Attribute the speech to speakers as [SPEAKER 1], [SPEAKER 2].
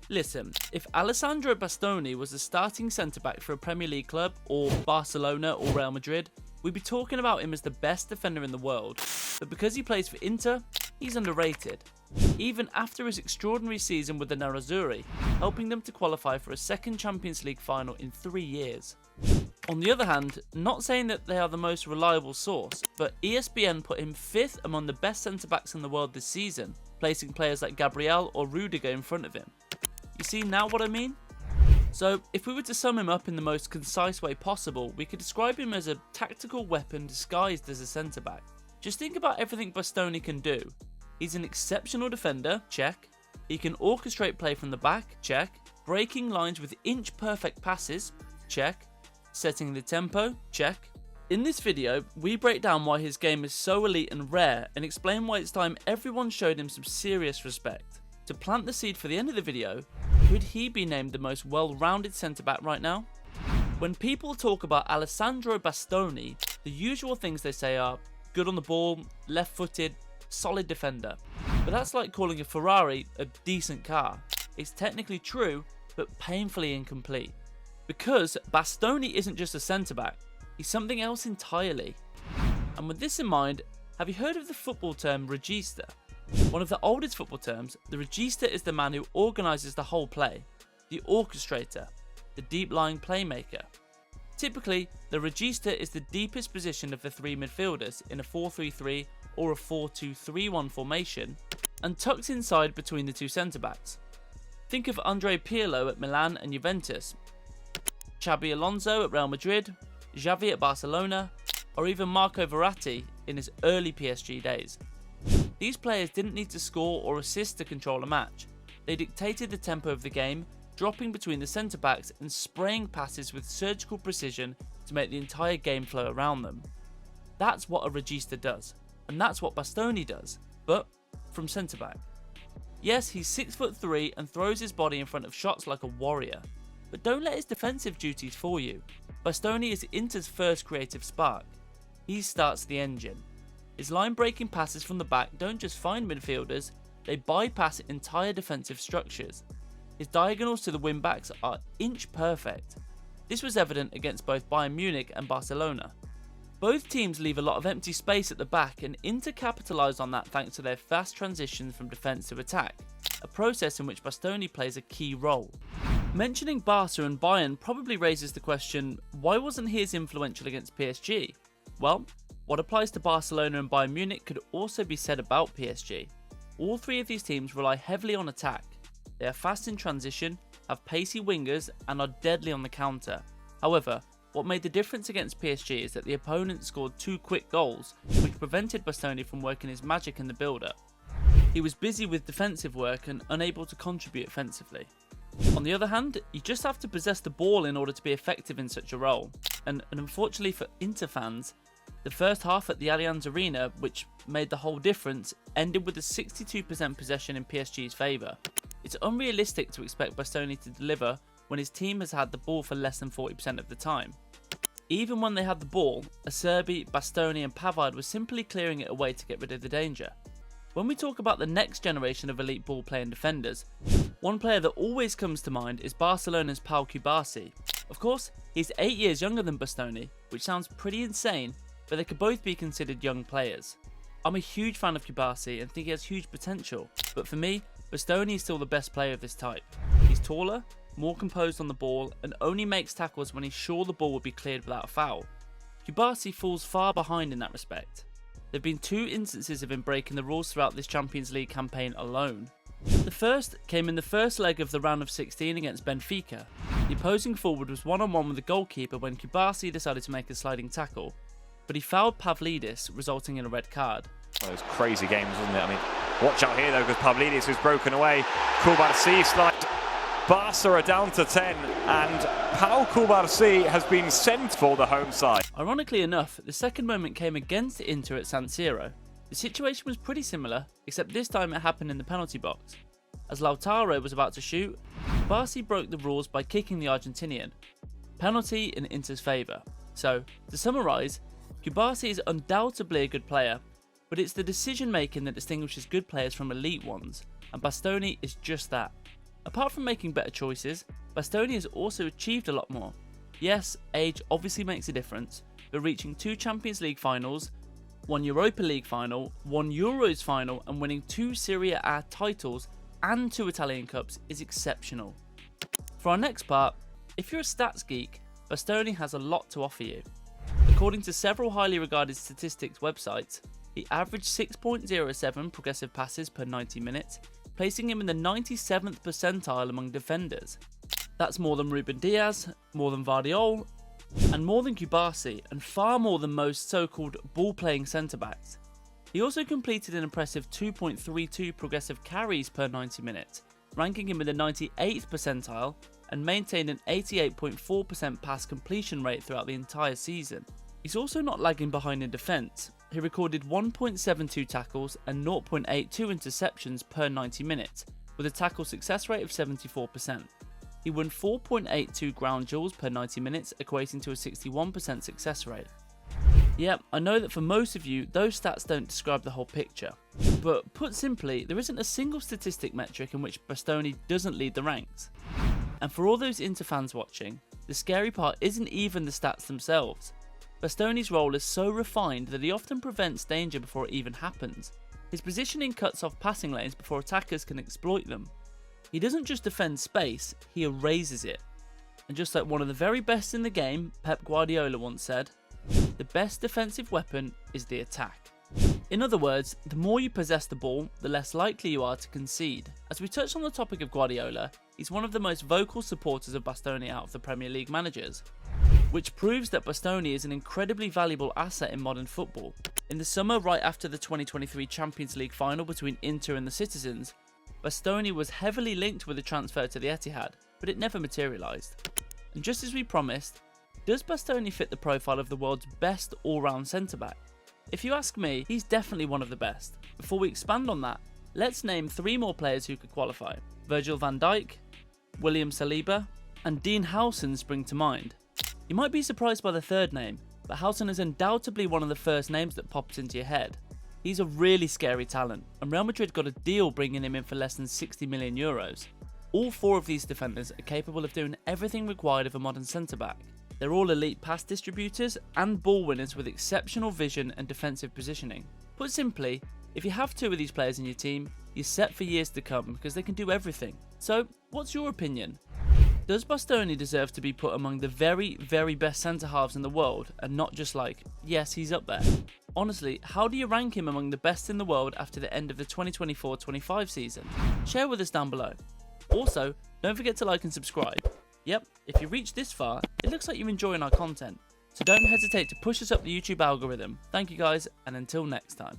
[SPEAKER 1] Listen, if Alessandro Bastoni was the starting centre-back for a Premier League club, or Barcelona or Real Madrid, we'd be talking about him as the best defender in the world. But because he plays for Inter, he's underrated. Even after his extraordinary season with the Nerazzurri, helping them to qualify for a second Champions League final in 3 years. On the other hand, not saying that they are the most reliable source, but ESPN put him 5th among the best centre-backs in the world this season, placing players like Gabriel or Rudiger in front of him. You see now what I mean? So, if we were to sum him up in the most concise way possible, we could describe him as a tactical weapon disguised as a centre-back. Just think about everything Bastoni can do. He's an exceptional defender, check. He can orchestrate play from the back, check. Breaking lines with inch-perfect passes, check. Setting the tempo, check. In this video, we break down why his game is so elite and rare and explain why it's time everyone showed him some serious respect. To plant the seed for the end of the video, could he be named the most well-rounded centre-back right now? When people talk about Alessandro Bastoni, the usual things they say are good on the ball, left-footed, solid defender. But that's like calling a Ferrari a decent car. It's technically true, but painfully incomplete. Because Bastoni isn't just a centre-back, he's something else entirely. And with this in mind, have you heard of the football term regista? One of the oldest football terms, the regista is the man who organises the whole play, the orchestrator, the deep-lying playmaker. Typically, the regista is the deepest position of the 3 midfielders in a 4-3-3 or a 4-2-3-1 formation, and tucked inside between the 2 centre-backs. Think of Andrea Pirlo at Milan and Juventus, Xabi Alonso at Real Madrid, Xavi at Barcelona, or even Marco Verratti in his early PSG days. These players didn't need to score or assist to control a match. They dictated the tempo of the game, dropping between the centre-backs and spraying passes with surgical precision to make the entire game flow around them. That's what a regista does, and that's what Bastoni does, but from centre-back. Yes, he's 6'3" and throws his body in front of shots like a warrior, but don't let his defensive duties fool you. Bastoni is Inter's first creative spark. He starts the engine. His line-breaking passes from the back don't just find midfielders, they bypass entire defensive structures. His diagonals to the wing-backs are inch-perfect. This was evident against both Bayern Munich and Barcelona. Both teams leave a lot of empty space at the back, and Inter capitalise on that thanks to their fast transitions from defence to attack, a process in which Bastoni plays a key role. Mentioning Barca and Bayern probably raises the question, why wasn't he as influential against PSG? Well, what applies to Barcelona and Bayern Munich could also be said about PSG. All 3 of these teams rely heavily on attack. They are fast in transition, have pacey wingers, and are deadly on the counter. However, what made the difference against PSG is that the opponent scored 2 quick goals, which prevented Bastoni from working his magic in the build-up. He was busy with defensive work and unable to contribute offensively. On the other hand, you just have to possess the ball in order to be effective in such a role, and unfortunately for Inter fans, the first half at the Allianz Arena, which made the whole difference, ended with a 62% possession in PSG's favour. It's unrealistic to expect Bastoni to deliver when his team has had the ball for less than 40% of the time. Even when they had the ball, Acerbi, Bastoni and Pavard were simply clearing it away to get rid of the danger. When we talk about the next generation of elite ball-playing defenders, one player that always comes to mind is Barcelona's Pau Cubarsi. Of course, he's 8 years younger than Bastoni, which sounds pretty insane, but they could both be considered young players. I'm a huge fan of Cubarsi and think he has huge potential, but for me, Bastoni is still the best player of this type. He's taller, more composed on the ball, and only makes tackles when he's sure the ball will be cleared without a foul. Cubarsi falls far behind in that respect. There have been 2 instances of him breaking the rules throughout this Champions League campaign alone. The first came in the first leg of the round of 16 against Benfica. The opposing forward was one-on-one with the goalkeeper when Cubarsi decided to make a sliding tackle, but he fouled Pavlidis, resulting in a red card.
[SPEAKER 2] One of those crazy games, wasn't it? I mean, watch out here though, because Pavlidis was broken away. Cubarsi slide. Barca are down to 10, and Pau Cubarsi has been sent for the home side.
[SPEAKER 1] Ironically enough, the second moment came against Inter at San Siro. The situation was pretty similar, except this time it happened in the penalty box. As Lautaro was about to shoot, Cubarsi broke the rules by kicking the Argentinian. Penalty in Inter's favour. So, to summarise, Cubarsi is undoubtedly a good player, but it's the decision making that distinguishes good players from elite ones, and Bastoni is just that. Apart from making better choices, Bastoni has also achieved a lot more. Yes, age obviously makes a difference, but reaching 2 Champions League finals, 1 Europa League final, 1 Euros final, and winning 2 Serie A titles and 2 Italian Cups is exceptional. For our next part, if you're a stats geek, Bastoni has a lot to offer you. According to several highly regarded statistics websites, he averaged 6.07 progressive passes per 90 minutes, placing him in the 97th percentile among defenders. That's more than Ruben Diaz, more than Guardiola, and more than Cubarsi, and far more than most so-called ball-playing centre-backs. He also completed an impressive 2.32 progressive carries per 90 minutes, ranking him in the 98th percentile, and maintained an 88.4% pass completion rate throughout the entire season. He's also not lagging behind in defence. He recorded 1.72 tackles and 0.82 interceptions per 90 minutes, with a tackle success rate of 74%. He won 4.82 ground duels per 90 minutes, equating to a 61% success rate. Yep, I know that for most of you, those stats don't describe the whole picture. But put simply, there isn't a single statistic metric in which Bastoni doesn't lead the ranks. And for all those Inter fans watching, the scary part isn't even the stats themselves. Bastoni's role is so refined that he often prevents danger before it even happens. His positioning cuts off passing lanes before attackers can exploit them. He doesn't just defend space, he erases it. And just like one of the very best in the game, Pep Guardiola once said, "The best defensive weapon is the attack." In other words, the more you possess the ball, the less likely you are to concede. As we touched on the topic of Guardiola, he's one of the most vocal supporters of Bastoni out of the Premier League managers, which proves that Bastoni is an incredibly valuable asset in modern football. In the summer right after the 2023 Champions League final between Inter and the Citizens, Bastoni was heavily linked with a transfer to the Etihad, but it never materialised. And just as we promised, does Bastoni fit the profile of the world's best all-round centre-back? If you ask me, he's definitely one of the best. Before we expand on that, let's name 3 more players who could qualify. Virgil van Dijk, William Saliba, and Dean Howson spring to mind. You might be surprised by the third name, but Howson is undoubtedly one of the first names that pops into your head. He's a really scary talent, and Real Madrid got a deal bringing him in for less than 60 million euros. All 4 of these defenders are capable of doing everything required of a modern centre-back. They're all elite pass distributors and ball winners with exceptional vision and defensive positioning. Put simply, if you have 2 of these players in your team, you're set for years to come because they can do everything. So, what's your opinion? Does Bastoni deserve to be put among the very, very best centre-halves in the world and not just like, yes, he's up there? Honestly, how do you rank him among the best in the world after the end of the 2024-25 season? Share with us down below. Also, don't forget to like and subscribe. Yep, if you reached this far, it looks like you're enjoying our content. So don't hesitate to push us up the YouTube algorithm. Thank you guys, and until next time.